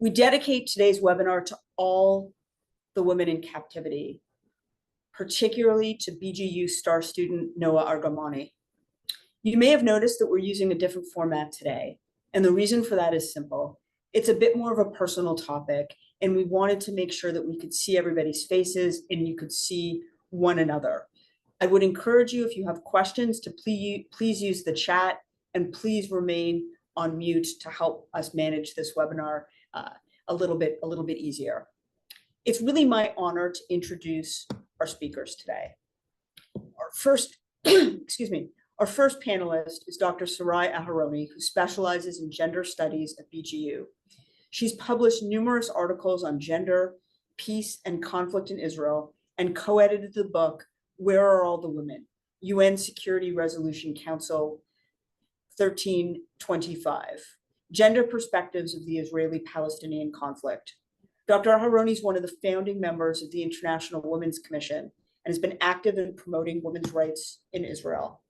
We dedicate today's webinar to all the women in captivity, particularly to BGU star student Noah Aramani. You may have noticed that we're using a different format today, and the reason for that is simple. It's a bit more of a personal topic, and we wanted to make sure that we could see everybody's faces and you could see one another. I would encourage you, if you have questions, to please use the chat, and please remain on mute to help us manage this webinar a little bit easier. It's really my honor to introduce our speakers today. Our first, excuse me, our first panelist is Dr. Sarai Aharoni, who specializes in gender studies at BGU. She's published numerous articles on gender, peace, and conflict in Israel, and co-edited the book, Where Are All the Women? UN Security Resolution Council 1325, Gender Perspectives of the Israeli-Palestinian Conflict. Dr. Aharoni is one of the founding members of the International Women's Commission and has been active in promoting women's rights in Israel.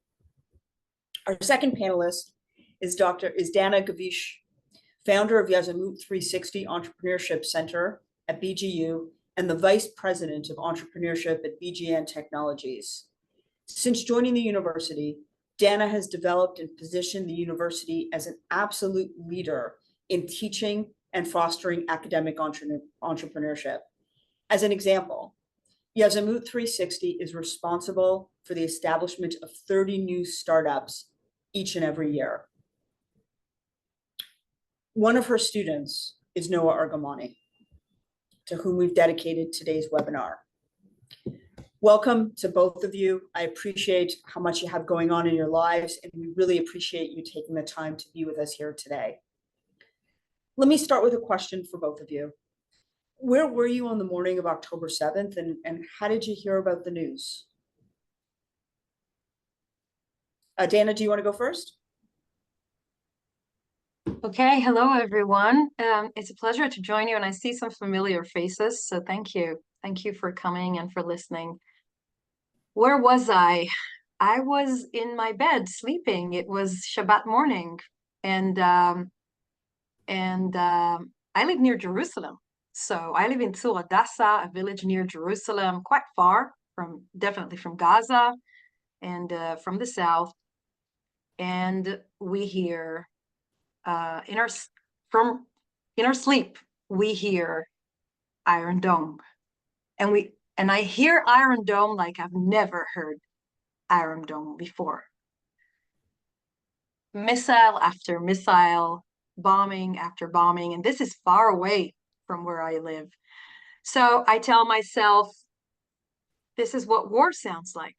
Our second panelist is Dana Gavish, founder of Yazamut 360 Entrepreneurship Centre at BGU and the vice president of entrepreneurship at BGN Technologies. Since joining the university, Dana has developed and positioned the university as an absolute leader in teaching and fostering academic entrepreneurship. As an example, Yazamut 360 is responsible for the establishment of 30 new startups each and every year. One of her students is Noah Aramani, to whom we've dedicated today's webinar. Welcome to both of you. I appreciate how much you have going on in your lives, and we really appreciate you taking the time to be with us here today. Let me start with a question for both of you. Where were you on the morning of October 7th, and how did you hear about the news? Dana, do you want to go first? Okay, hello everyone. It's a pleasure to join you, and I see some familiar faces, so thank you. Thank you for coming and for listening. Where was I? I was in my bed sleeping. It was Shabbat morning, and I live near Jerusalem. So I live in Tzur Adassa, a village near Jerusalem, quite far definitely from Gaza and from the south. And we hear in our sleep, we hear Iron Dome, and I hear Iron Dome like I've never heard Iron Dome before. Missile after missile, bombing after bombing, and this is far away from where I live. So I tell myself, this is what war sounds like.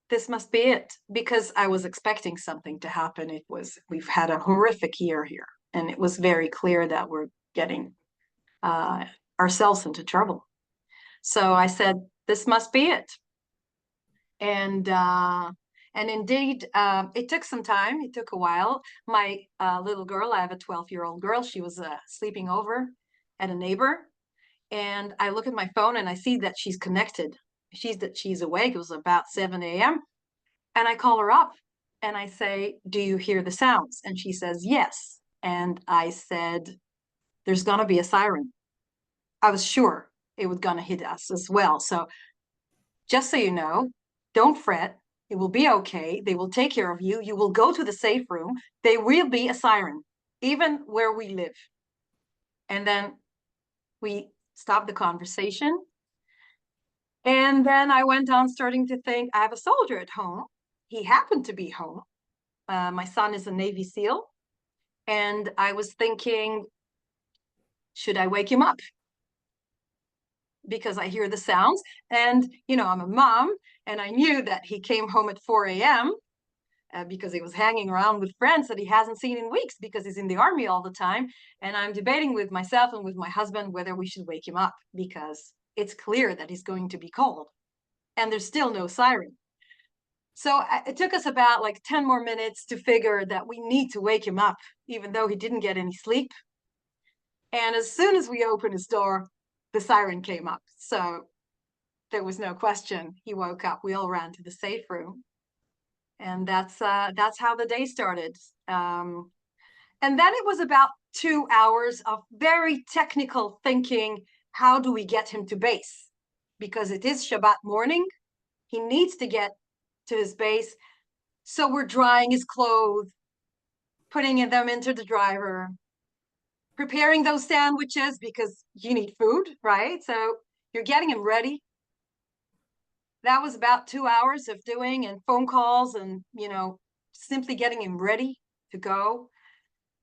This must be it, because I was expecting something to happen. We've had a horrific year here, and it was very clear that we're getting ourselves into trouble. So I said, this must be it. And indeed, it took some time. It took a while. My little girl, I have a 12-year-old girl, she was sleeping over at a neighbor. And I look at my phone and I see that she's connected. She's awake. It was about 7 a.m. And I call her up and I say, do you hear the sounds? And she says, yes. And I said, there's going to be a siren. I was sure it was going to hit us as well. So just so you know, don't fret. It will be okay. They will take care of you. You will go to the safe room. There will be a siren, even where we live. And then we stopped the conversation. And then I went on starting to think, I have a soldier at home. He happened to be home. My son is a Navy SEAL. And I was thinking, should I wake him up? Because I hear the sounds. And, you know, I'm a mom. And I knew that he came home at 4 a.m. Because he was hanging around with friends that he hasn't seen in weeks because he's in the army all the time. And I'm debating with myself and with my husband whether we should wake him up, because it's clear that he's going to be called. And there's still no siren. So it took us about like 10 more minutes to figure that we need to wake him up, even though he didn't get any sleep. And as soon as we opened his door, the siren came up. So there was no question. He woke up. We all ran to the safe room. And that's how the day started. And then it was about 2 hours of very technical thinking. How do we get him to base? Because it is Shabbat morning. He needs to get to his base. So we're drying his clothes, putting them into the dryer, preparing those sandwiches because you need food, right? So you're getting him ready. That was about 2 hours of doing and phone calls and, simply getting him ready to go.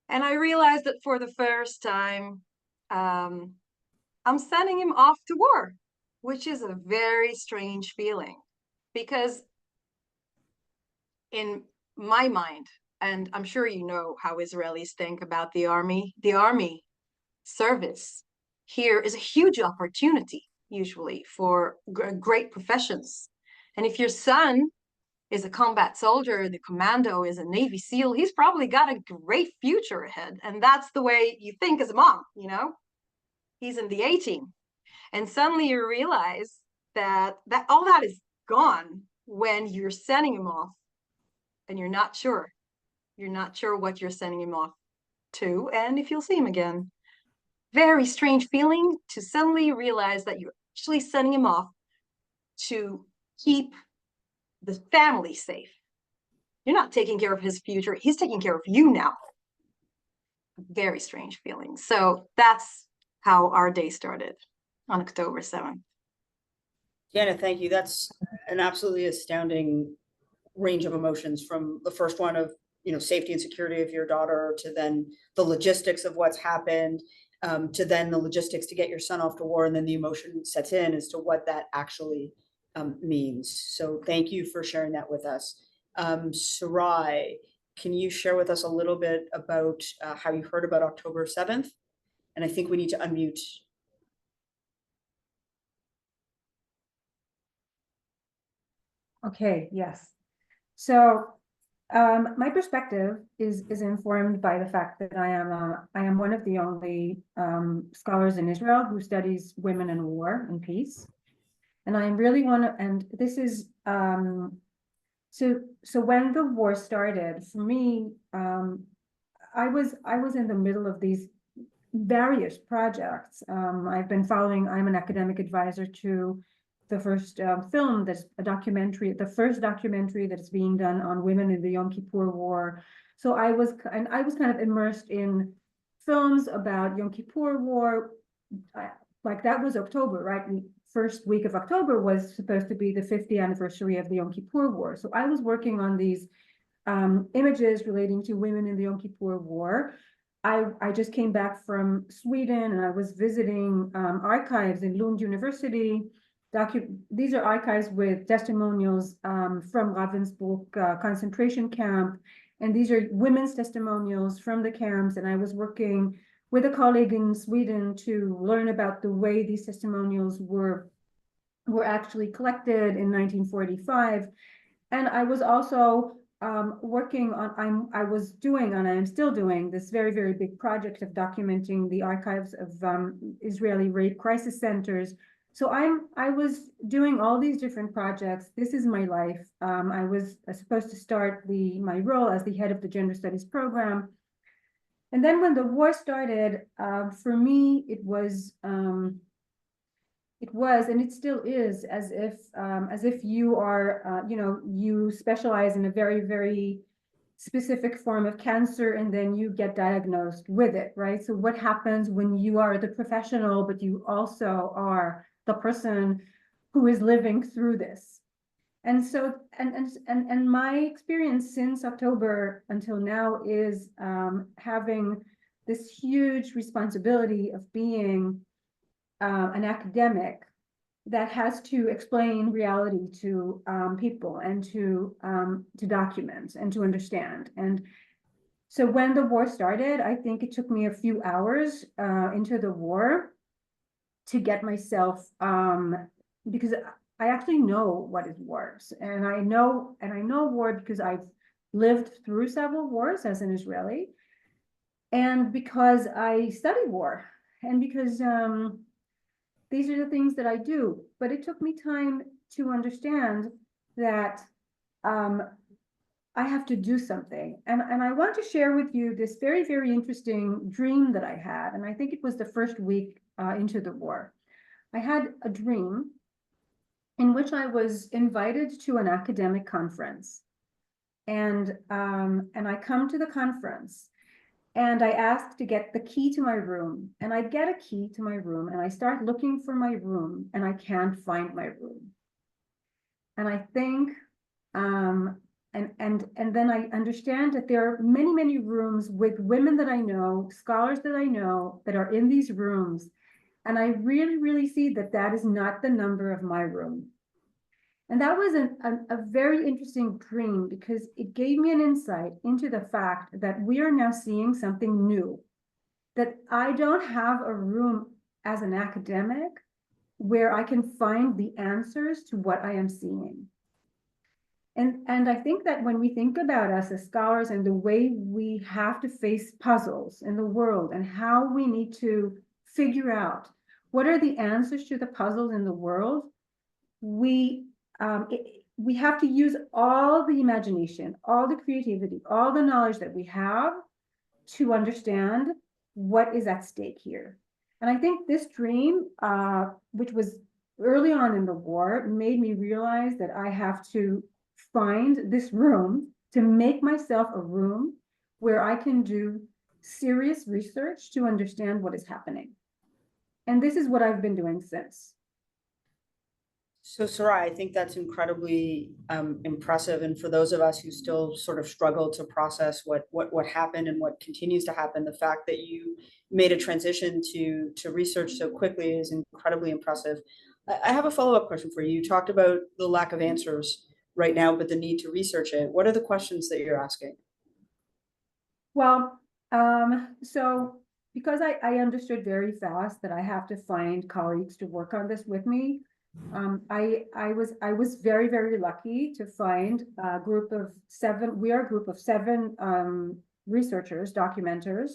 And I realized that for the first time, I'm sending him off to war, which is a very strange feeling because in my mind, and I'm sure you know how Israelis think about the army service here is a huge opportunity, usually, for great professions. And if your son is a combat soldier, the commando is a Navy SEAL, he's probably got a great future ahead. And that's the way you think as a mom, He's in the A team. And suddenly you realize that all that is gone when you're sending him off and you're not sure. You're not sure what you're sending him off to and if you'll see him again. Very strange feeling to suddenly realize that you're actually sending him off to keep the family safe. You're not taking care of his future. He's taking care of you now. Very strange feeling. So that's how our day started on October 7th. Dana, thank you. That's an absolutely astounding range of emotions, from the first one of, safety and security of your daughter, to then the logistics of what's happened, to then the logistics to get your son off to war, and then the emotion sets in as to what that actually means. So thank you for sharing that with us. Sarai, can you share with us a little bit about how you heard about October 7th? And I think we need to unmute. Okay, yes. So my perspective is informed by the fact that I am one of the only scholars in Israel who studies women in war and peace. And I am really and this is, so when the war started, for me, I was in the middle of these various projects. I've been following, I'm an academic advisor to the first film that's a documentary, the first documentary that's being done on women in the Yom Kippur War. So I was kind of immersed in films about Yom Kippur War. Like that was October, right? First week of October was supposed to be the 50th anniversary of the Yom Kippur War. So I was working on these images relating to women in the Yom Kippur War. I just came back from Sweden and I was visiting archives in Lund University. These are archives with testimonials from Ravensbrück concentration camp. And these are women's testimonials from the camps. And I was working with a colleague in Sweden to learn about the way these testimonials were actually collected in 1945. And I was also working on, I was doing, and I am still doing, this very, very big project of documenting the archives of Israeli rape crisis centers. So I was doing all these different projects. This is my life. I was supposed to start my role as the head of the gender studies program. And then when the war started, for me, it was, and it still is, as if you are, you specialize in a very, very specific form of cancer, and then you get diagnosed with it, right? So what happens when you are the professional, but you also are the person who is living through this? And so, and my experience since October until now is having this huge responsibility of being an academic that has to explain reality to people and to document and to understand. And so when the war started, I think it took me a few hours into the war to get myself, because I actually know what is war. And I know war because I've lived through several wars as an Israeli, and because I study war, and because these are the things that I do. But it took me time to understand that I have to do something. And I want to share with you this very, very interesting dream that I had. And I think it was the first week into the war. I had a dream in which I was invited to an academic conference. And I come to the conference and I ask to get the key to my room. And I get a key to my room and I start looking for my room and I can't find my room. And I think, and then I understand that there are many, many rooms with women that I know, scholars that I know that are in these rooms. And I really, really see that that is not the number of my room. And that was a very interesting dream because it gave me an insight into the fact that we are now seeing something new, that I don't have a room as an academic where I can find the answers to what I am seeing. And I think that when we think about us as scholars and the way we have to face puzzles in the world and how we need to figure out what are the answers to the puzzles in the world, we have to use all the imagination, all the creativity, all the knowledge that we have to understand what is at stake here. And I think this dream, which was early on in the war, made me realize that I have to find this room to make myself a room where I can do serious research to understand what is happening. And this is what I've been doing since. So Sarai, I think that's incredibly impressive. And for those of us who still sort of struggle to process what happened and what continues to happen, the fact that you made a transition to research so quickly is incredibly impressive. I have a follow-up question for you. You talked about the lack of answers right now, but the need to research it. What are the questions that you're asking? Well, so because I understood very fast that I have to find colleagues to work on this with me, I was very, very lucky to find a group of 7. We are a group of 7 researchers, documenters,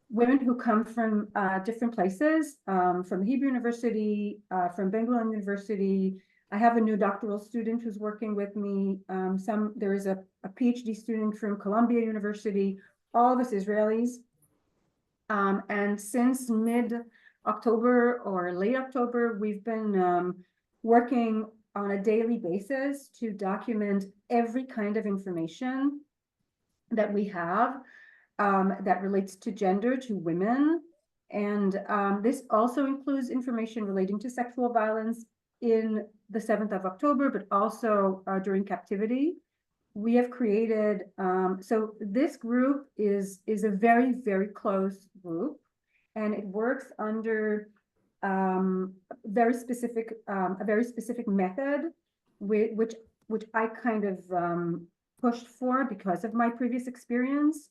women who come from different places, from Hebrew University, from Ben-Gurion University. I have a new doctoral student who's working with me. There is a PhD student from Columbia University, all of us Israelis. And since mid-October or late October, we've been working on a daily basis to document every kind of information that we have that relates to gender, to women. And this also includes information relating to sexual violence in the 7th of October, but also during captivity. We have created, so this group is a very, very close group, and it works under a very specific method, which I kind of pushed for because of my previous experience.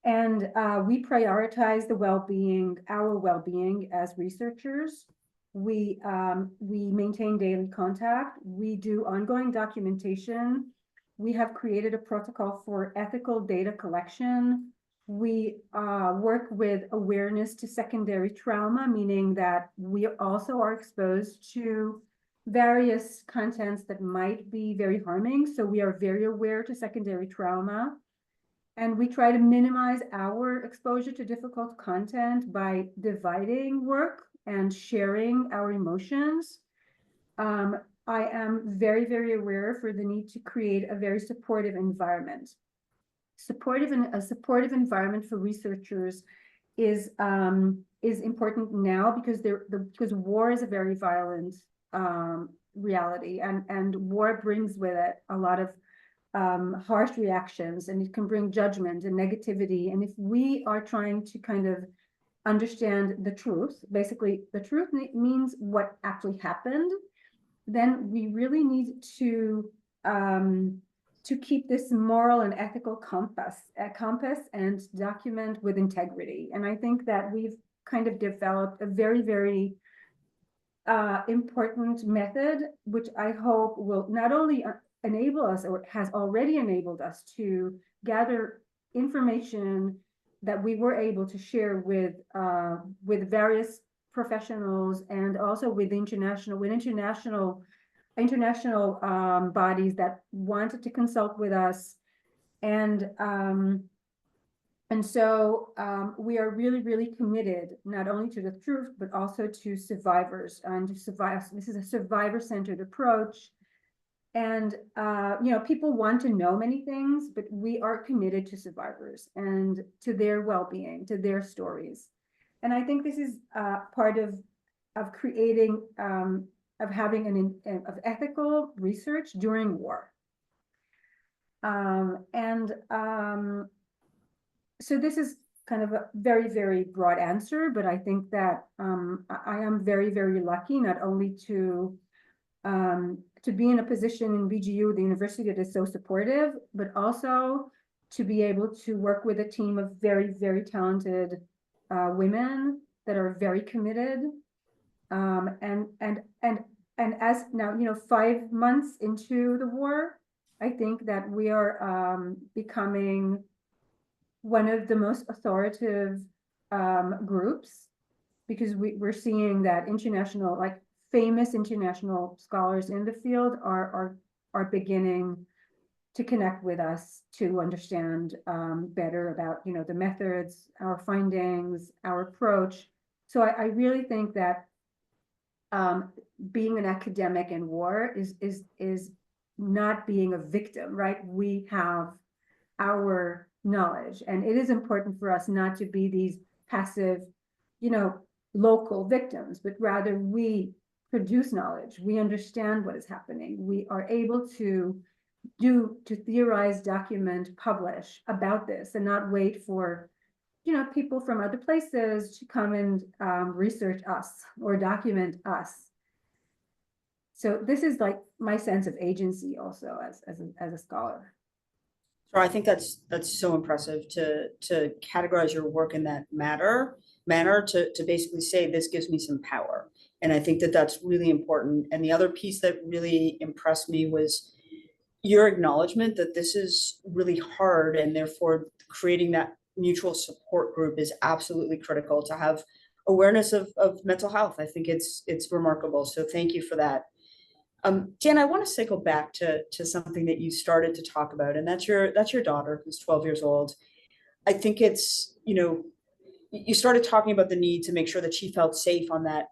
And we prioritize the well-being, our well-being as researchers. We maintain daily contact. We do ongoing documentation. We have created a protocol for ethical data collection. We work with awareness to secondary trauma, meaning that we also are exposed to various contents that might be very harming. So we are very aware to secondary trauma. And we try to minimize our exposure to difficult content by dividing work and sharing our emotions. I am very, very aware for the need to create a very supportive environment. A supportive environment for researchers is important now because because war is a very violent reality, and war brings with it a lot of harsh reactions, and it can bring judgment and negativity. And if we are trying to kind of understand the truth, basically the truth means what actually happened, then we really need to keep this moral and ethical compass and document with integrity. And I think that we've kind of developed a very, very important method, which I hope will not only enable us, or has already enabled us, to gather information that we were able to share with various professionals, and also with international international bodies that wanted to consult with us. And so we are really, really committed not only to the truth, but also to survivors and to survive. This is a survivor-centered approach. And, people want to know many things, but we are committed to survivors and to their well-being, to their stories. And I think this is part of creating, of having of ethical research during war. So this is kind of a very, very broad answer, but I think that I am very, very lucky not only to be in a position in BGU, the university that is so supportive, but also to be able to work with a team of very, very talented women that are very committed. And as now, 5 months into the war, I think that we are becoming one of the most authoritative groups, because we're seeing that international, like famous international scholars in the field are beginning to connect with us to understand better about the methods, our findings, our approach. So I really think that being an academic in war is not being a victim, right? We have our knowledge, and it is important for us not to be these passive, local victims, but rather we produce knowledge. We understand what is happening. We are able to theorize, document, publish about this, and not wait for people from other places to come and research us or document us. So this is like my sense of agency also as a scholar. So I think that's so impressive to categorize your work in that manner to basically say this gives me some power. And I think that that's really important. And the other piece that really impressed me was your acknowledgement that this is really hard, and therefore creating that mutual support group is absolutely critical to have awareness of mental health. I think it's remarkable. So thank you for that. Dan, I want to cycle back to something that you started to talk about, and that's your daughter who's 12 years old. I think it's, you started talking about the need to make sure that she felt safe on that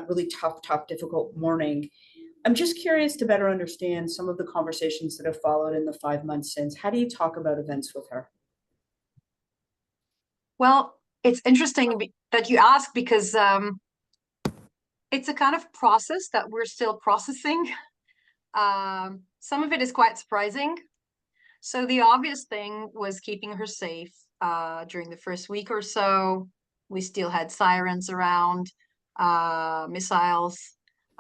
really tough, difficult morning. I'm just curious to better understand some of the conversations that have followed in the 5 months since. How do you talk about events with her? Well, it's interesting that you ask, because it's a kind of process that we're still processing. Some of it is quite surprising. So the obvious thing was keeping her safe during the first week or so. We still had sirens around, missiles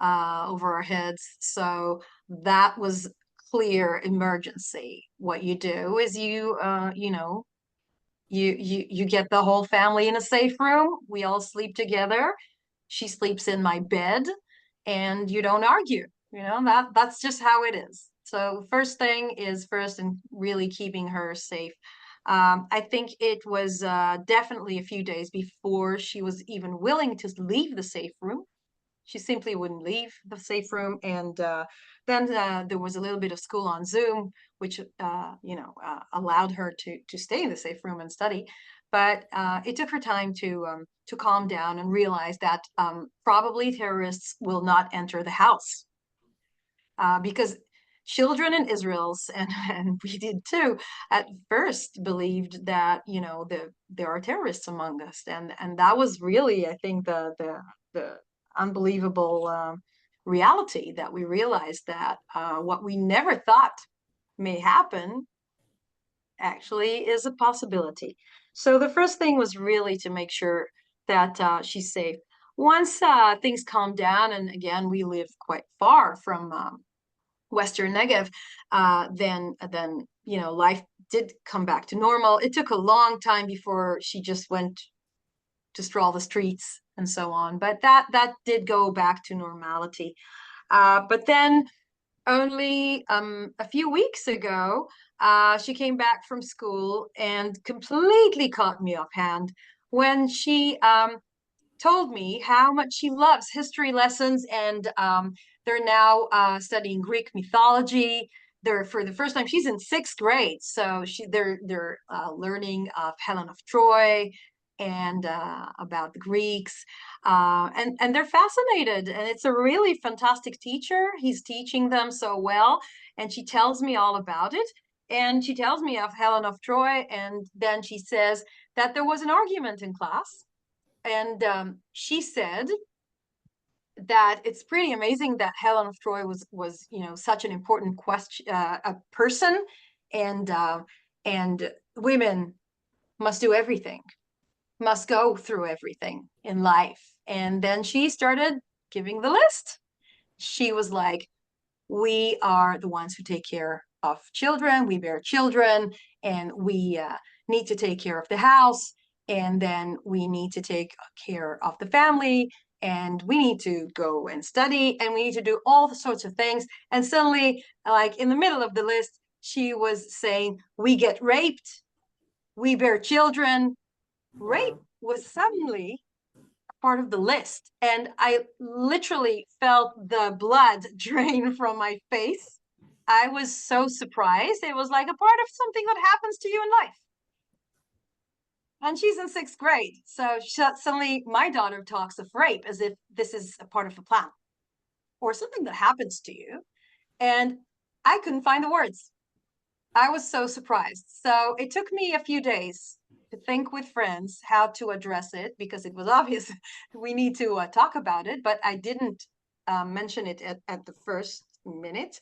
over our heads. So that was clear emergency. What you do is you get the whole family in a safe room. We all sleep together. She sleeps in my bed, and you don't argue. That's just how it is. So first thing is first, and really keeping her safe. I think it was definitely a few days before she was even willing to leave the safe room. She simply wouldn't leave the safe room. And then there was a little bit of school on Zoom, which allowed her to stay in the safe room and study. But it took her time to calm down and realize that probably terrorists will not enter the house, because children in Israel's and we did too at first believed that there are terrorists among us, and that was really, I think, the unbelievable reality, that we realized that what we never thought may happen actually is a possibility. So the first thing was really to make sure that she's safe. Once things calmed down, and again, we live quite far from Western Negev, then life did come back to normal. It took a long time before she just went to stroll the streets and so on, but that did go back to normality. But then only a few weeks ago, she came back from school and completely caught me offhand when she told me how much she loves history lessons and They're now studying Greek mythology. They're, for the first time, she's in 6th grade, so they're learning of Helen of Troy and about the Greeks, and they're fascinated, and it's a really fantastic teacher. He's teaching them so well, and she tells me all about it. And she tells me of Helen of Troy, and then she says that there was an argument in class, and she said that it's pretty amazing that Helen of Troy was such an important a person, and women must do everything, must go through everything in life. And then she started giving the list. She was like, we are the ones who take care of children, we bear children, and we need to take care of the house, and then we need to take care of the family, and we need to go and study, and we need to do all the sorts of things. And suddenly, like in the middle of the list, she was saying, we get raped, we bear children. Rape was suddenly part of the list, and I literally felt the blood drain from my face. I was so surprised. It was like a part of something that happens to you in life. And she's in 6th grade, so suddenly my daughter talks of rape as if this is a part of the plan or something that happens to you, and I couldn't find the words. I was so surprised. So it took me a few days to think with friends how to address it, because it was obvious we need to talk about it, but I didn't mention it at the first minute.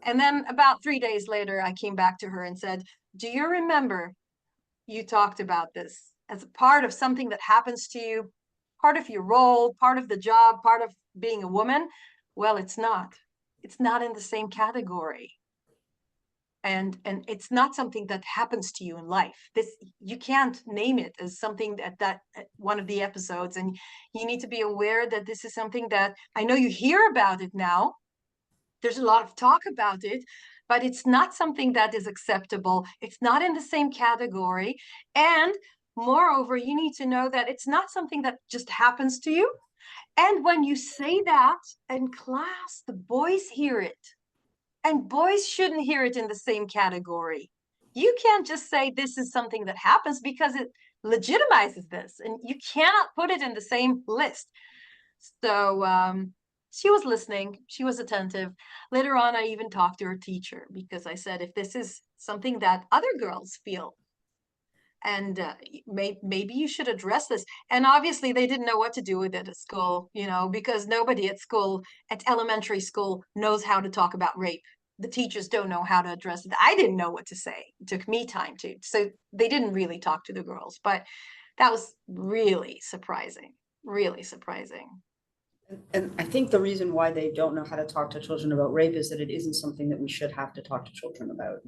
And then about 3 days later, I came back to her and said, do you remember you talked about this as a part of something that happens to you, part of your role, part of the job, part of being a woman? Well, it's not. It's not in the same category. And it's not something that happens to you in life. This, you can't name it as something that one of the episodes, and you need to be aware that this is something that, I know you hear about it now, there's a lot of talk about it, but it's not something that is acceptable. It's not in the same category. And moreover, you need to know that it's not something that just happens to you. And when you say that in class, the boys hear it. And boys shouldn't hear it in the same category. You can't just say this is something that happens, because it legitimizes this, and you cannot put it in the same list. So she was listening, she was attentive. Later on, I even talked to her teacher, because I said, if this is something that other girls feel, and maybe you should address this. And obviously they didn't know what to do with it at school, because nobody at school, at elementary school, knows how to talk about rape. The teachers don't know how to address it. I didn't know what to say. It took me time to. So they didn't really talk to the girls, but that was really surprising, really surprising. And I think the reason why they don't know how to talk to children about rape is that it isn't something that we should have to talk to children about.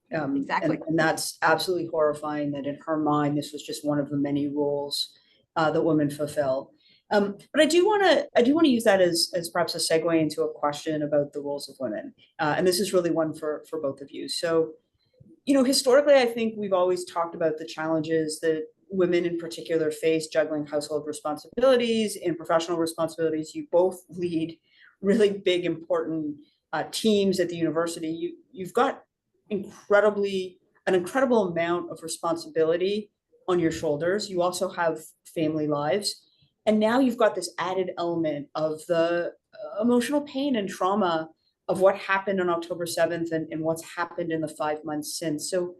Exactly. And that's absolutely horrifying, that in her mind, this was just one of the many roles that women fulfill. But I do want to use that as perhaps a segue into a question about the roles of women. And this is really one for both of you. So, historically, I think we've always talked about the challenges that women in particular face juggling household responsibilities and professional responsibilities. You both lead really big, important teams at the university. You've got an incredible amount of responsibility on your shoulders. You also have family lives. And now you've got this added element of the emotional pain and trauma of what happened on October 7th and what's happened in the 5 months since. So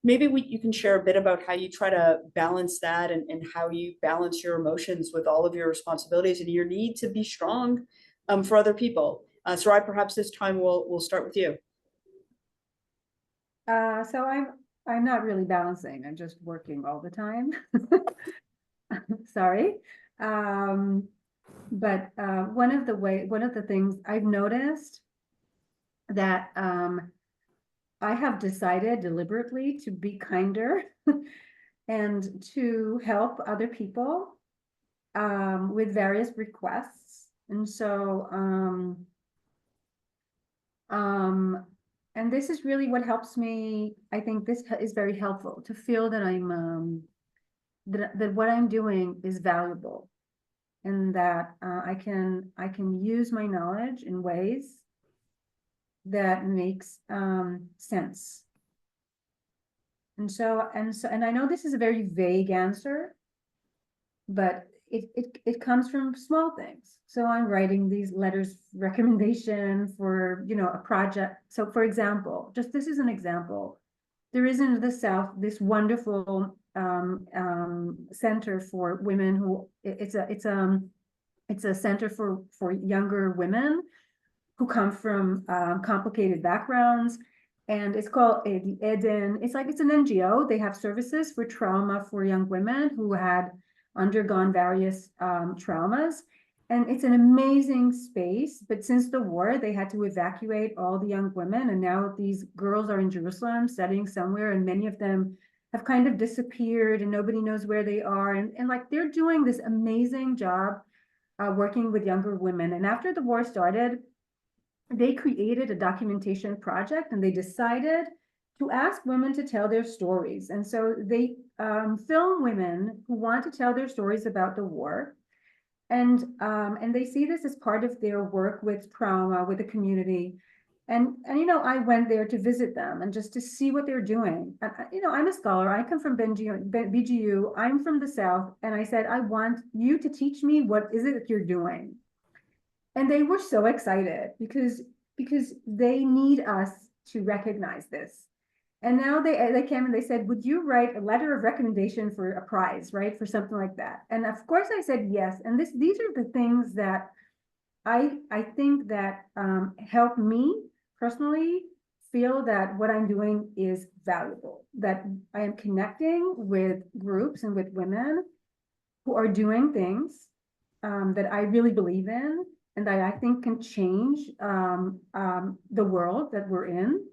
maybe you can share a bit about how you try to balance that, and how you balance your emotions with all of your responsibilities and your need to be strong for other people. Sarai, perhaps this time we'll start with you. So I'm not really balancing. I'm just working all the time. Sorry. But one of the things I've noticed that I have decided deliberately to be kinder and to help other people with various requests. And so and this is really what helps me. I think this is very helpful, to feel that I'm that what I'm doing is valuable. and that I can use my knowledge in ways that makes sense. And I know this is a very vague answer, but it comes from small things. So I'm writing these letters of recommendation for, a project. So for example, just this is an example. There is in the South this wonderful center for women who it's a center for younger women who come from complicated backgrounds, and it's called the Eden. It's an NGO. They have services for trauma for young women who had undergone various traumas. And it's an amazing space, but since the war, they had to evacuate all the young women, and now these girls are in Jerusalem studying somewhere, and many of them have kind of disappeared, and nobody knows where they are. And they're doing this amazing job working with younger women. And after the war started, they created a documentation project, and they decided to ask women to tell their stories. And so they film women who want to tell their stories about the war. And they see this as part of their work with trauma, with the community. And I went there to visit them and just to see what they're doing. I'm a scholar. I come from BGU. I'm from the South. And I said, I want you to teach me what is it that you're doing. And they were so excited because they need us to recognize this. And now they came and they said, would you write a letter of recommendation for a prize, right? For something like that. And of course I said yes. And these are the things that I think that help me personally feel that what I'm doing is valuable, that I am connecting with groups and with women who are doing things that I really believe in, and that I think can change the world that we're in.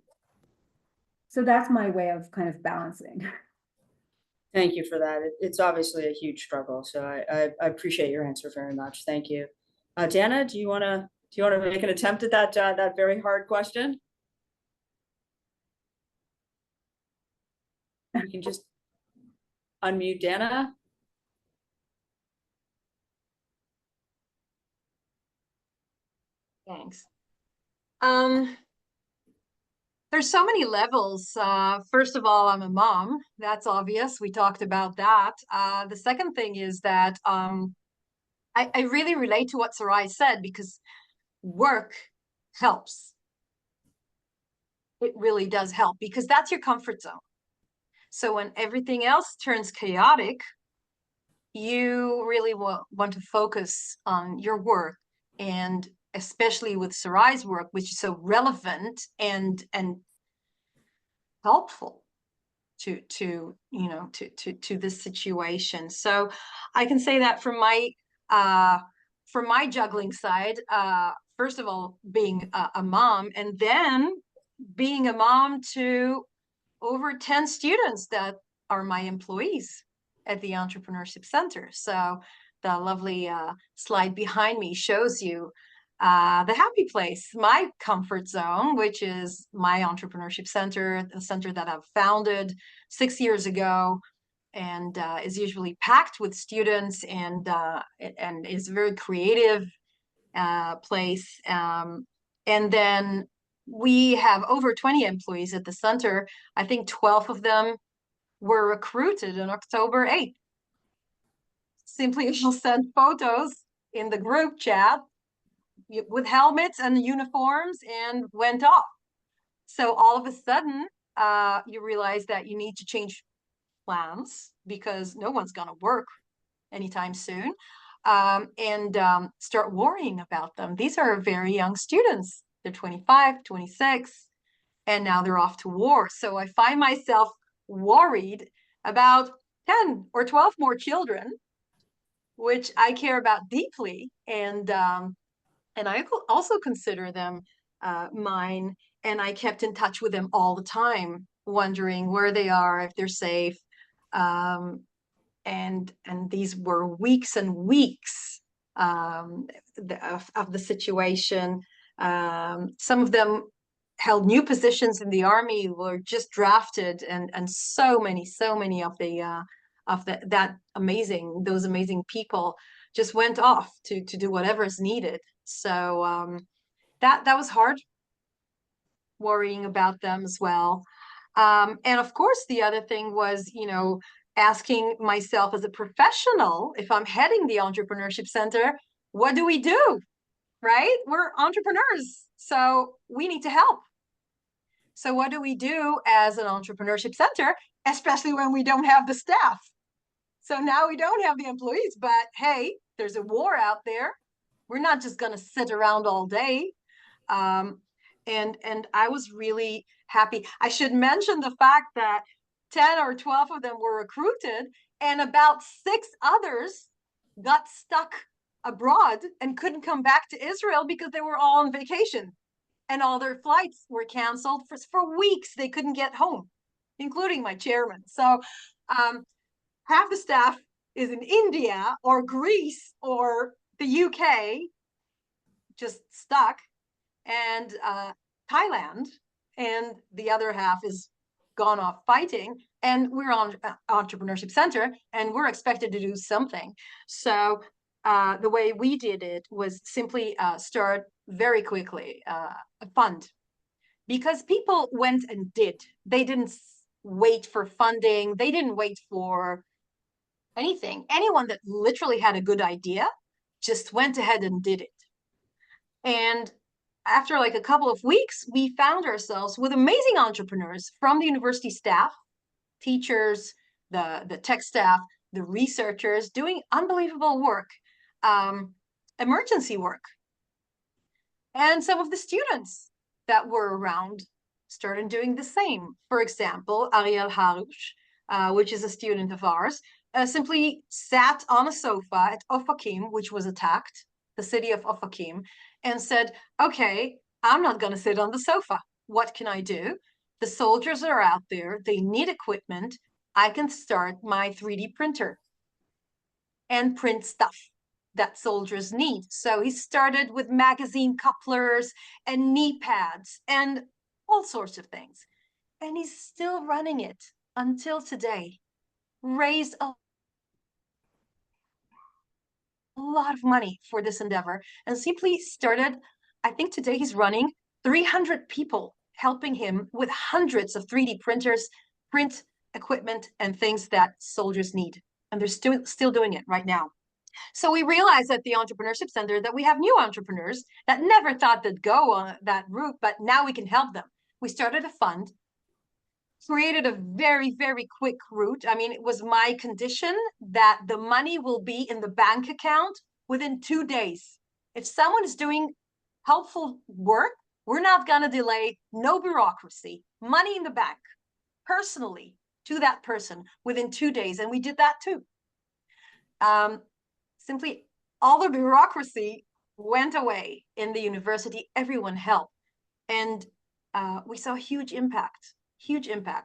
So that's my way of kind of balancing. Thank you for that. It's obviously a huge struggle, so I appreciate your answer very much. Thank you. Dana, do you want to make an attempt at that very hard question? You can just unmute Dana. Thanks. There's so many levels. First of all, I'm a mom. That's obvious. We talked about that. The second thing is that I really relate to what Sarai said, because work helps. It really does help, because that's your comfort zone. So when everything else turns chaotic, you really want to focus on your work, and especially with Sarai's work, which is so relevant and helpful to this situation. So I can say that from my juggling side, first of all, being a mom, and then being a mom to over 10 students that are my employees at the Entrepreneurship Center. So the lovely slide behind me shows you the happy place, my comfort zone, which is my Entrepreneurship Center, the center that I've founded 6 years ago, and is usually packed with students, and is a very creative place. And then we have over 20 employees at the center. I think 12 of them were recruited on October 8th. Simply will send photos in the group chat with helmets and uniforms and went off. So all of a sudden, you realize that you need to change plans, because no one's going to work anytime soon, and start worrying about them. These are very young students. They're 25, 26, and now they're off to war. So I find myself worried about 10 or 12 more children, which I care about deeply. And I also consider them mine. And I kept in touch with them all the time, wondering where they are, if they're safe. And these were weeks and weeks of the situation. Some of them held new positions in the army, were just drafted, and so many of of those amazing people just went off to do whatever is needed. So that was hard, worrying about them as well. And of course, the other thing was, asking myself as a professional, if I'm heading the Entrepreneurship Center, what do we do? Right? We're entrepreneurs, so we need to help. So what do we do as an entrepreneurship center, especially when we don't have the staff? So now we don't have the employees, but hey, there's a war out there. We're not just going to sit around all day. And I was really happy. I should mention the fact that 10 or 12 of them were recruited, and about 6 others got stuck abroad and couldn't come back to Israel because they were all on vacation and all their flights were canceled for weeks. They couldn't get home, including my chairman. So half the staff is in India or Greece or the UK, just stuck, and Thailand, and the other half is gone off fighting. And we're on Entrepreneurship Center, and we're expected to do something. So the way we did it was simply start very quickly a fund, because people went and did. They didn't wait for funding. They didn't wait for anything. Anyone that literally had a good idea just went ahead and did it. And after like a couple of weeks, we found ourselves with amazing entrepreneurs from the university staff, teachers, the tech staff, the researchers doing unbelievable work, emergency work. And some of the students that were around started doing the same. For example, Ariel Harush, which is a student of ours, simply sat on a sofa at Ofakim, which was attacked, the city of Ofakim, and said, okay, I'm not going to sit on the sofa. What can I do? The soldiers are out there. They need equipment. I can start my 3D printer and print stuff that soldiers need. So he started with magazine couplers and knee pads and all sorts of things. And he's still running it until today. Raised a lot of money for this endeavor and simply started, I think today he's running 300 people helping him with hundreds of 3D printers, print equipment, and things that soldiers need. And they're still doing it right now. So we realized at the Entrepreneurship Center that we have new entrepreneurs that never thought they'd go on that route, but now we can help them. We started a fund, created a very, very quick route. I mean, it was my condition that the money will be in the bank account within 2 days. If someone is doing helpful work, we're not going to delay. No bureaucracy, money in the bank, personally to that person within 2 days. And we did that too. Simply all the bureaucracy went away in the university. Everyone helped. And we saw a huge impact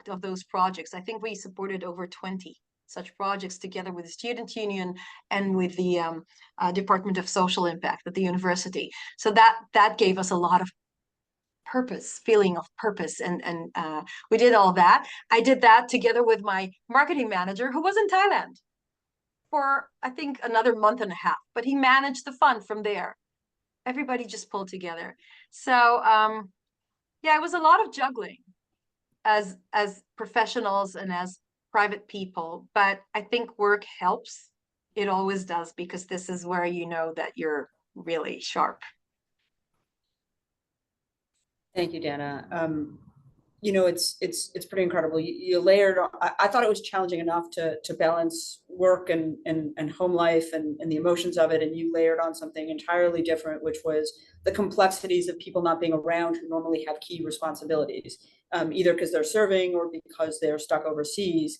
of those projects. I think we supported over 20 such projects together with the student union and with the Department of Social Impact at the university. So that gave us a lot of feeling of purpose. And we did all that. I did that together with my marketing manager, who was in Thailand for, I think, another month and a half, but he managed the fund from there. Everybody just pulled together. So yeah, it was a lot of juggling as professionals and as private people, but I think work helps. It always does, because this is where you know that you're really sharp. Thank you, Dana. It's pretty incredible. You layered on, I thought it was challenging enough to balance work and home life and the emotions of it. And you layered on something entirely different, which was the complexities of people not being around who normally have key responsibilities, either because they're serving or because they're stuck overseas.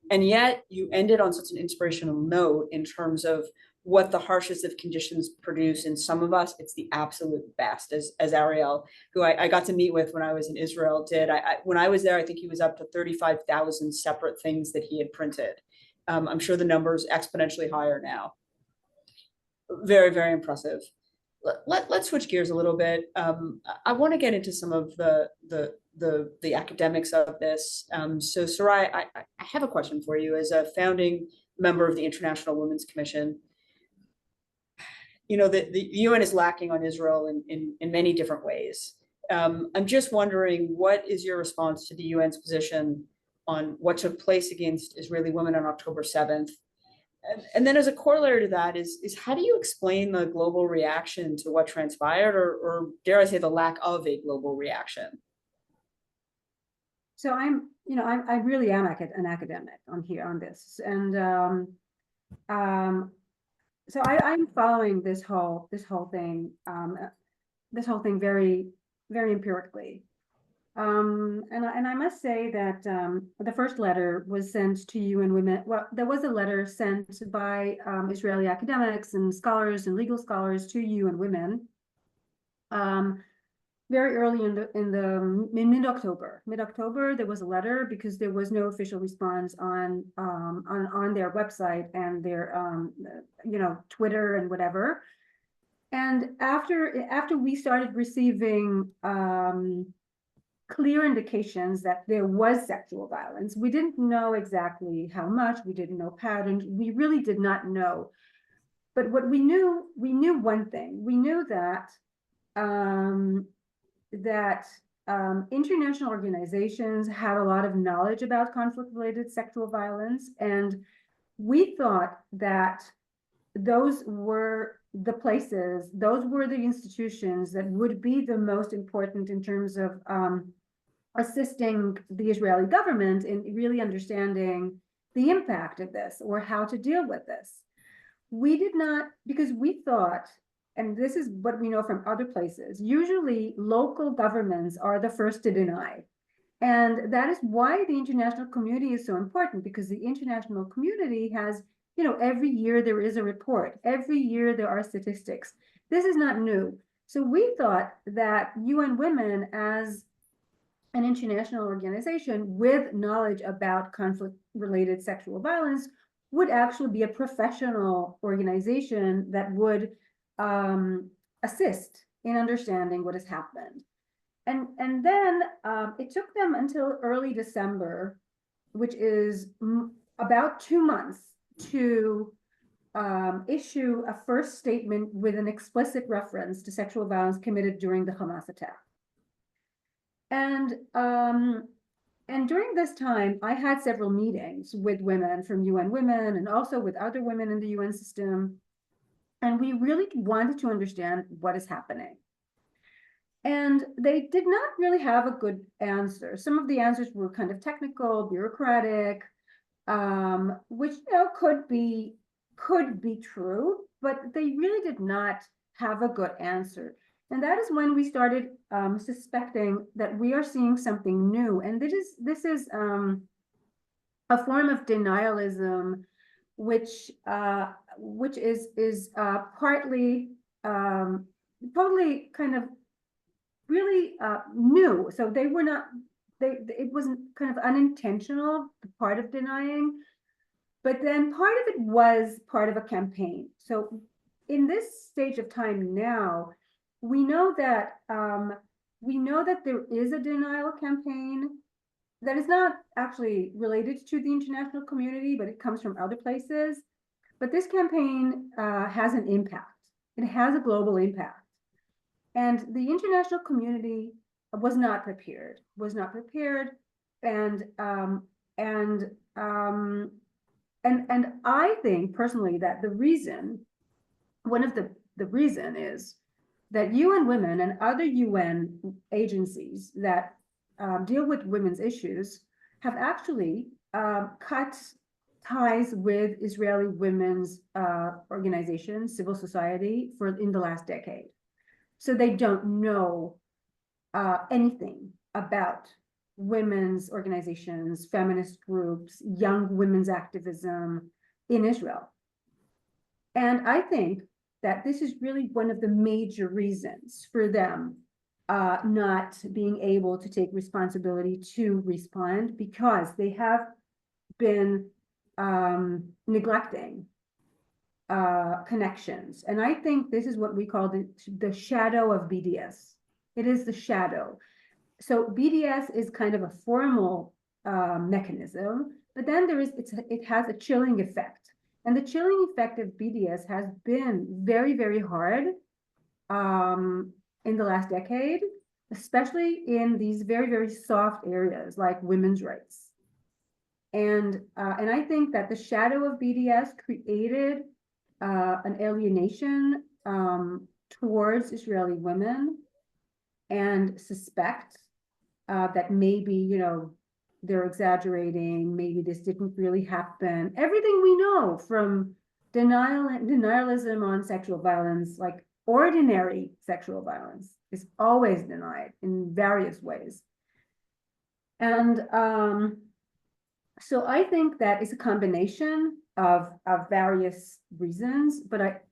And yet you ended on such an inspirational note in terms of what the harshest of conditions produce in some of us. It's the absolute best, as Ariel, who I got to meet with when I was in Israel, did. When I was there, I think he was up to 35,000 separate things that he had printed. I'm sure the number's exponentially higher now. Very, very impressive. Let's switch gears a little bit. I want to get into some of the the academics of this. So Sarai, I have a question for you as a founding member of the International Women's Commission. You know, the UN is lacking on Israel in many different ways. I'm just wondering, what is your response to the UN's position on what took place against Israeli women on October 7th? And then as a corollary to that is how do you explain the global reaction to what transpired, or dare I say the lack of a global reaction? So I really am an academic on this. And so I'm following this whole thing very, very empirically. And I must say that the first letter was sent to UN Women. Well, there was a letter sent by Israeli academics and scholars and legal scholars to UN Women very early in mid-October. Mid-October, there was a letter because there was no official response on their website and their Twitter and whatever. And after we started receiving clear indications that there was sexual violence. We didn't know exactly how much, we didn't know patterns, we really did not know. But what we knew one thing. We knew that international organizations had a lot of knowledge about conflict-related sexual violence, and we thought that those were the places, those were the institutions that would be the most important in terms of assisting the Israeli government in really understanding the impact of this or how to deal with this. We did not, because we thought, and this is what we know from other places, usually local governments are the first to deny. And that is why the international community is so important, because the international community has, every year there is a report, every year there are statistics. This is not new. So we thought that UN Women, as an international organization with knowledge about conflict-related sexual violence, would actually be a professional organization that would assist in understanding what has happened. And then it took them until early December, which is about 2 months, to issue a first statement with an explicit reference to sexual violence committed during the Hamas attack. And during this time, I had several meetings with women from UN Women and also with other women in the UN system. And we really wanted to understand what is happening. And they did not really have a good answer. Some of the answers were kind of technical, bureaucratic, which could be true, but they really did not have a good answer. And that is when we started suspecting that we are seeing something new. And this is a form of denialism, which is partly totally kind of really new. So they were not. It wasn't kind of unintentional, the part of denying, but then part of it was part of a campaign. So in this stage of time now, we know that there is a denial campaign that is not actually related to the international community, but it comes from other places. But this campaign has an impact. It has a global impact, and the international community was not prepared. And I think personally that one of the reason is that UN Women and other UN agencies that deal with women's issues have actually cut ties with Israeli women's organizations, civil society, in the last decade. So they don't know anything about women's organizations, feminist groups, young women's activism in Israel. And I think that this is really one of the major reasons for them not being able to take responsibility to respond, because they have been neglecting connections. And I think this is what we call the shadow of BDS. It is the shadow. so BDS is kind of a formal mechanism, but then it has a chilling effect. And the chilling effect of BDS has been very, very hard in the last decade, especially in these very, very soft areas like women's rights. And I think that the shadow of BDS created an alienation towards Israeli women, and suspect that maybe, you know, they're exaggerating, maybe this didn't really happen. Everything we know from denialism on sexual violence, like ordinary sexual violence, is always denied in various ways. And so I think that it's a combination of various reasons, but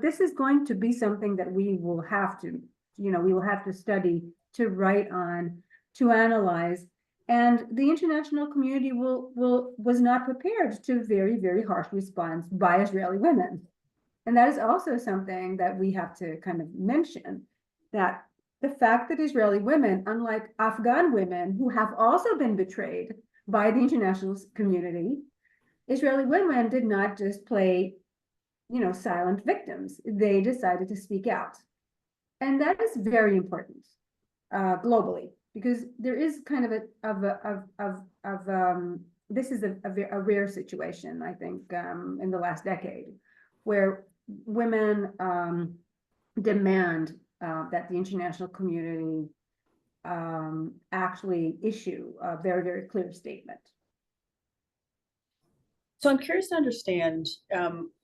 this is going to be something that we will have to, you know, we will have to study, to write on, to analyze. And the international community was not prepared to very, very harsh response by Israeli women. And that is also something that we have to kind of mention, that the fact that Israeli women, unlike Afghan women who have also been betrayed by the international community, Israeli women did not just play, you know, silent victims. They decided to speak out. And that is very important globally, because there is kind of this is a rare situation, I think, in the last decade, where women demand that the international community actually issue a very, very clear statement. So I'm curious to understand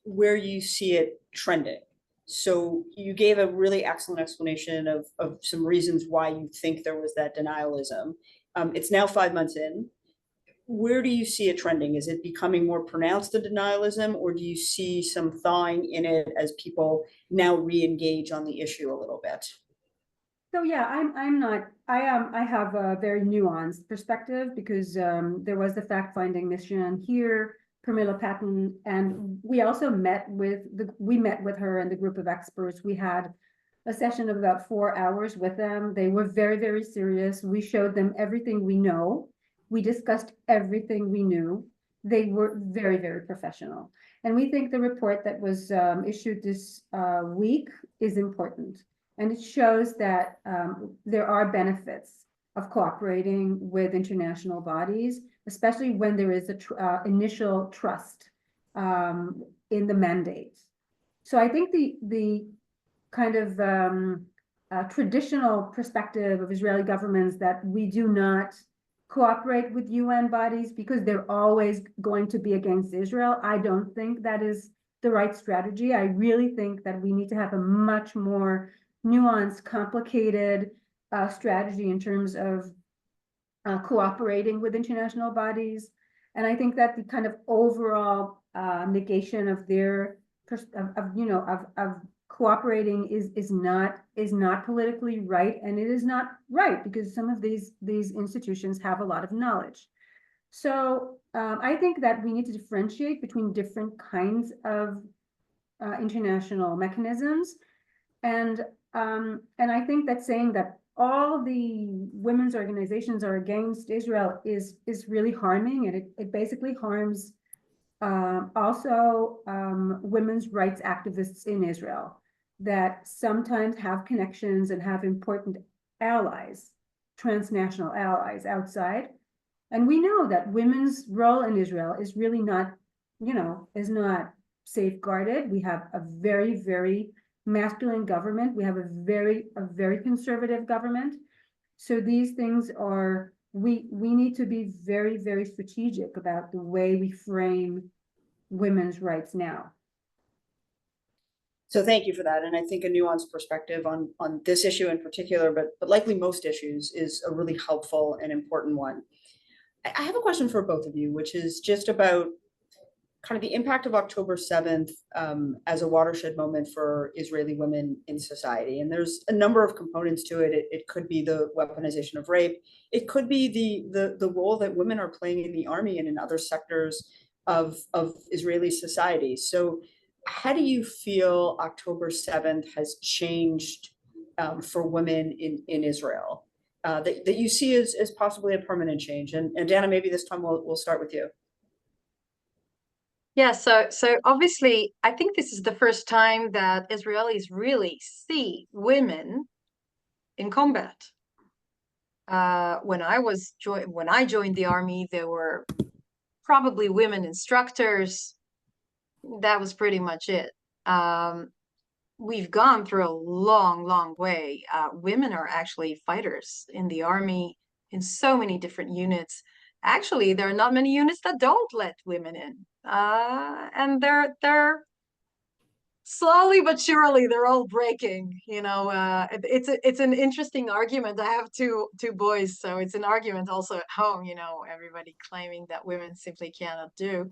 where you see it trending. So you gave a really excellent explanation of some reasons why you think there was that denialism. It's now 5 months in. Where do you see it trending? Is it becoming more pronounced, the denialism, or do you see some thawing in it as people now re-engage on the issue a little bit? So yeah, I have a very nuanced perspective, because there was the fact-finding mission here, Pramila Patton, and we also met with her and the group of experts. We had a session of about 4 hours with them. They were very, very serious. We showed them everything we know. We discussed everything we knew. They were very, very professional. And we think the report that was issued this week is important. And it shows that there are benefits of cooperating with international bodies, especially when there is a initial trust in the mandate. So I think the kind of traditional perspective of Israeli governments that we do not cooperate with UN bodies because they're always going to be against Israel, I don't think that is the right strategy. I really think that we need to have a much more nuanced, complicated strategy in terms of cooperating with international bodies. And I think that the kind of overall negation of their of cooperating is not politically right, and it is not right because some of these institutions have a lot of knowledge. So I think that we need to differentiate between different kinds of international mechanisms, and I think that saying that all the women's organizations are against Israel is really harming, and it basically harms also women's rights activists in Israel that sometimes have connections and have important allies, transnational allies outside. And we know that women's role in Israel is really not, is not safeguarded. We have a very, very masculine government. We have a very conservative government. So these things are, we need to be very, very strategic about the way we frame women's rights now. So thank you for that. And I think a nuanced perspective on this issue in particular, but likely most issues, is a really helpful and important one. I have a question for both of you, which is just about kind of the impact of October 7th as a watershed moment for Israeli women in society. And there's a number of components to it. It could be the weaponization of rape. It could be the role that women are playing in the army and in other sectors of Israeli society. So how do you feel October 7th has changed for women in Israel? that you see as possibly a permanent change? And Dana, maybe this time we'll start with you. Yeah, so obviously, I think this is the first time that Israelis really see women in combat. When I joined the army, there were probably women instructors. That was pretty much it. We've gone through a long, long way. Women are actually fighters in the army in so many different units. Actually, there are not many units that don't let women in. And they're slowly but surely they're all breaking. It's an interesting argument. I have two boys, so it's an argument also at home. Everybody claiming that women simply cannot do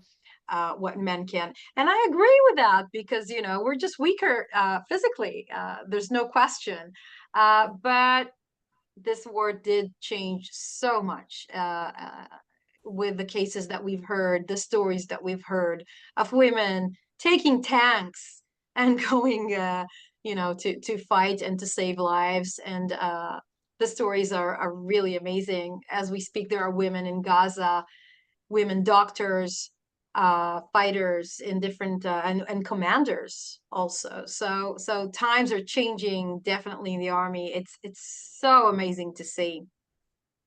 what men can, and I agree with that because we're just weaker physically. There's no question, but this war did change so much. With the cases that we've heard, the stories that we've heard of women taking tanks and going, to fight and to save lives. And the stories are really amazing. As we speak, there are women in Gaza, women doctors, fighters in different, and commanders also. So times are changing definitely in the army. It's so amazing to see.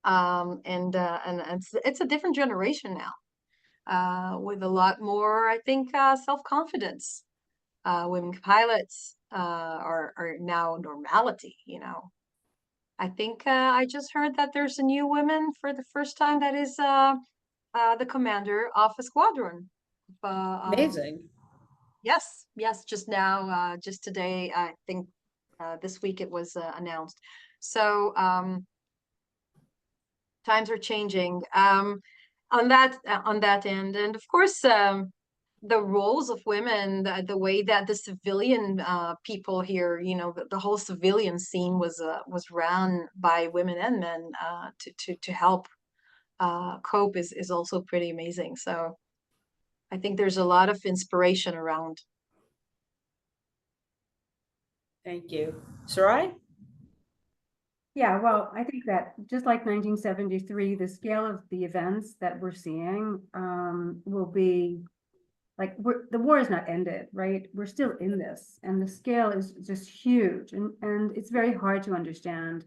And it's a different generation now, with a lot more, I think, self-confidence. Women pilots are now normality. I think I just heard that there's a new woman for the first time that is the commander of a squadron. Amazing. Yes, just now, just today, I think this week it was announced. So times are changing on that end, and of course the roles of women, the way that the civilian people here, the whole civilian scene was run by women and men to help cope is also pretty amazing. So I think there's a lot of inspiration around. Thank you. Sarai? Yeah, well, I think that just like 1973, the scale of the events that we're seeing will be like the war is not ended, right? We're still in this, and the scale is just huge, and it's very hard to understand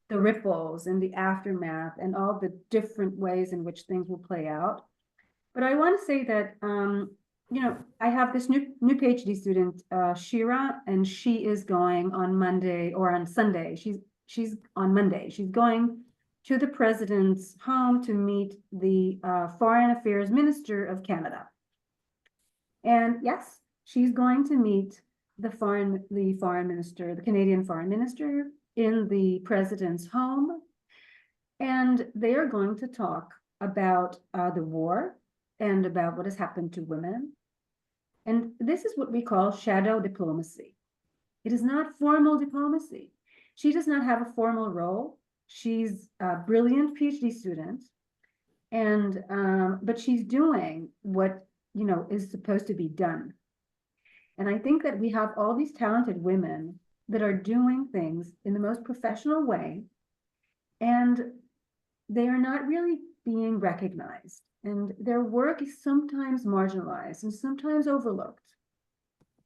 the ripples and the aftermath and all the different ways in which things will play out. But I want to say that I have this new PhD student, Shira, and she is going on Monday or on Sunday. She's on Monday. She's going to the president's home to meet the Foreign Affairs Minister of Canada. And yes, she's going to meet the foreign minister, the Canadian foreign minister, in the president's home. And they are going to talk about the war and about what has happened to women. And this is what we call shadow diplomacy. It is not formal diplomacy. She does not have a formal role. She's a brilliant PhD student, and but she's doing what is supposed to be done. And I think that we have all these talented women that are doing things in the most professional way, and they are not really being recognized. And their work is sometimes marginalized and sometimes overlooked.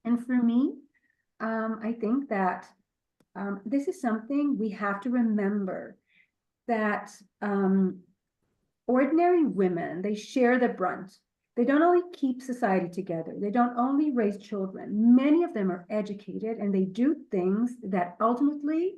And for me, I think that this is something we have to remember, that ordinary women, they share the brunt. They don't only keep society together. They don't only raise children. Many of them are educated, and they do things that ultimately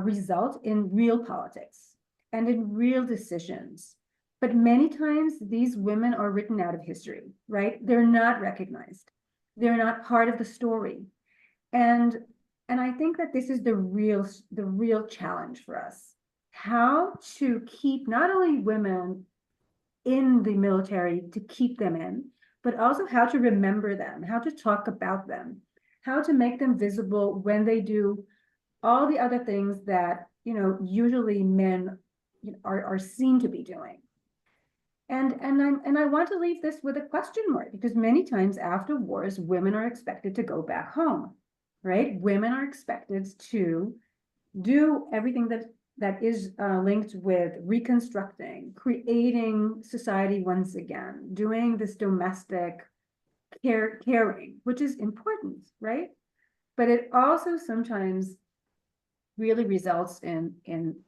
result in real politics and in real decisions. But many times these women are written out of history, right? They're not recognized. They're not part of the story. And I think that this is the real challenge for us. How to keep not only women in the military, to keep them in, but also how to remember them, how to talk about them, how to make them visible when they do all the other things that usually men are seen to be doing. And I want to leave this with a question mark, because many times after wars, women are expected to go back home, right? Women are expected to do everything that that is linked with reconstructing, creating society once again, doing this domestic caring, which is important, right? But it also sometimes really results in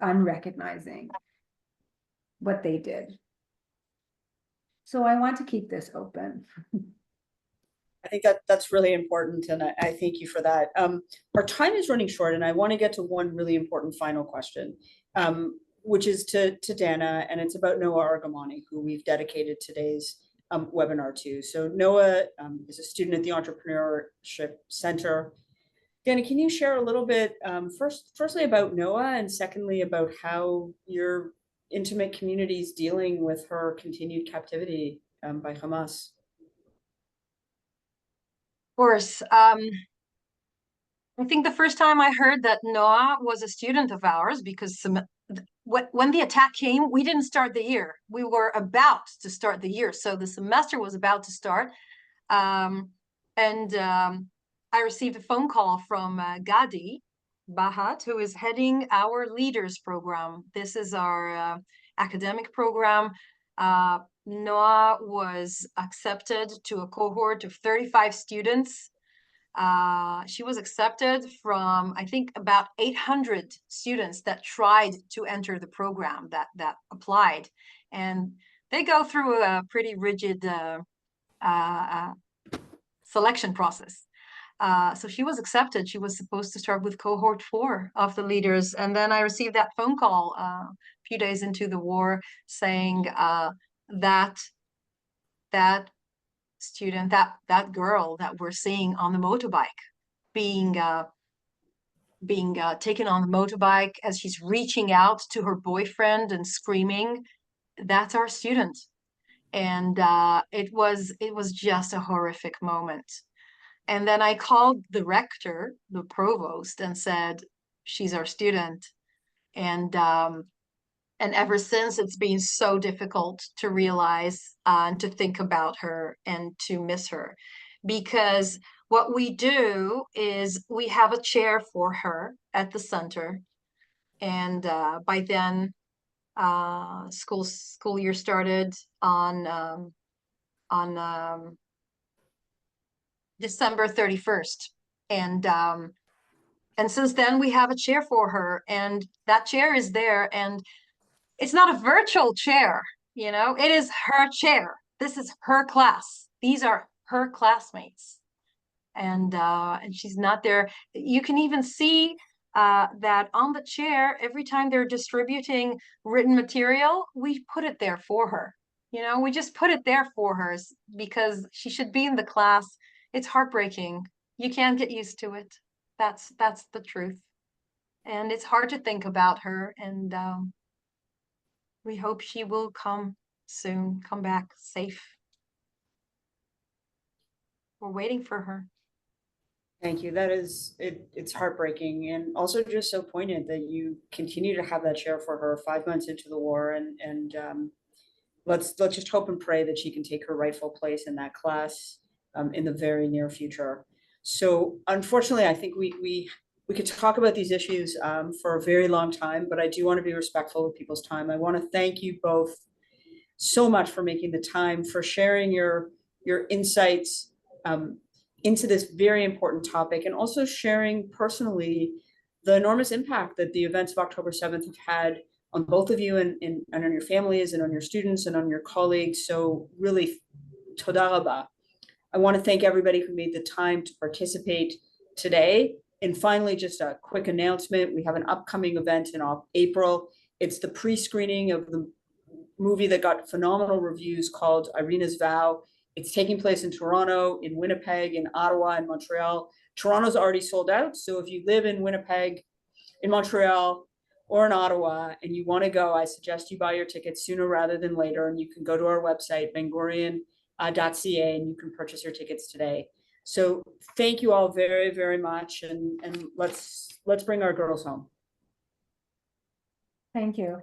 unrecognizing what they did. So I want to keep this open. I think that's really important, and I thank you for that. Our time is running short, and I want to get to one really important final question, which is to Dana, and it's about Noah Argamani, who we've dedicated today's webinar to. So Noah is a student at the Entrepreneurship Centre. Dana, can you share a little bit, firstly about Noah, and secondly about how your intimate community is dealing with her continued captivity by Hamas? Course. I think the first time I heard that Noah was a student of ours, because when the attack came, we didn't start the year. We were about to start the year. So the semester was about to start. I received a phone call from Gadi Bahat, who is heading our leaders program. This is our academic program. Noah was accepted to a cohort of 35 students. She was accepted from, I think, about 800 students that tried to enter the program, that applied. And they go through a pretty rigid selection process. So she was accepted. She was supposed to start with cohort 4 of the leaders. And then I received that phone call a few days into the war saying that student, that girl that we're seeing on the motorbike being taken on the motorbike as she's reaching out to her boyfriend and screaming, that's our student. And it was just a horrific moment. And then I called the rector, the provost, and said, she's our student. And ever since, it's been so difficult to realize and to think about her and to miss her. Because what we do is we have a chair for her at the center. And by then, school year started on December 31st. And since then, we have a chair for her. And that chair is there. And it's not a virtual chair, you know, it is her chair. This is her class. These are her classmates. And she's not there. You can even see that on the chair, every time they're distributing written material, we put it there for her. You know, we just put it there for her because she should be in the class. It's heartbreaking. You can't get used to it. That's the truth. And it's hard to think about her. And we hope she will come soon, come back safe. We're waiting for her. Thank you. That is, it's heartbreaking and also just so poignant that you continue to have that chair for her 5 months into the war. And let's just hope and pray that she can take her rightful place in that class in the very near future. So unfortunately, I think we could talk about these issues for a very long time, but I do want to be respectful of people's time. I want to thank you both so much for making the time, for sharing your insights into this very important topic, and also sharing personally the enormous impact that the events of October 7th have had on both of you and on your families and on your students and on your colleagues. So really, toda rabba. I want to thank everybody who made the time to participate today. And finally, just a quick announcement. We have an upcoming event in April. It's the pre-screening of the movie that got phenomenal reviews called Irina's Vow. It's taking place in Toronto, in Winnipeg, in Ottawa, and Montreal. Toronto's already sold out. So if you live in Winnipeg, in Montreal, or in Ottawa, and you want to go, I suggest you buy your tickets sooner rather than later. And you can go to our website, Ben-Gurion.ca, and you can purchase your tickets today. So thank you all very, very much. And let's bring our girls home. Thank you.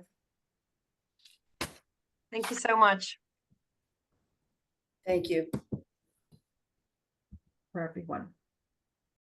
Thank you so much. Thank you. For everyone.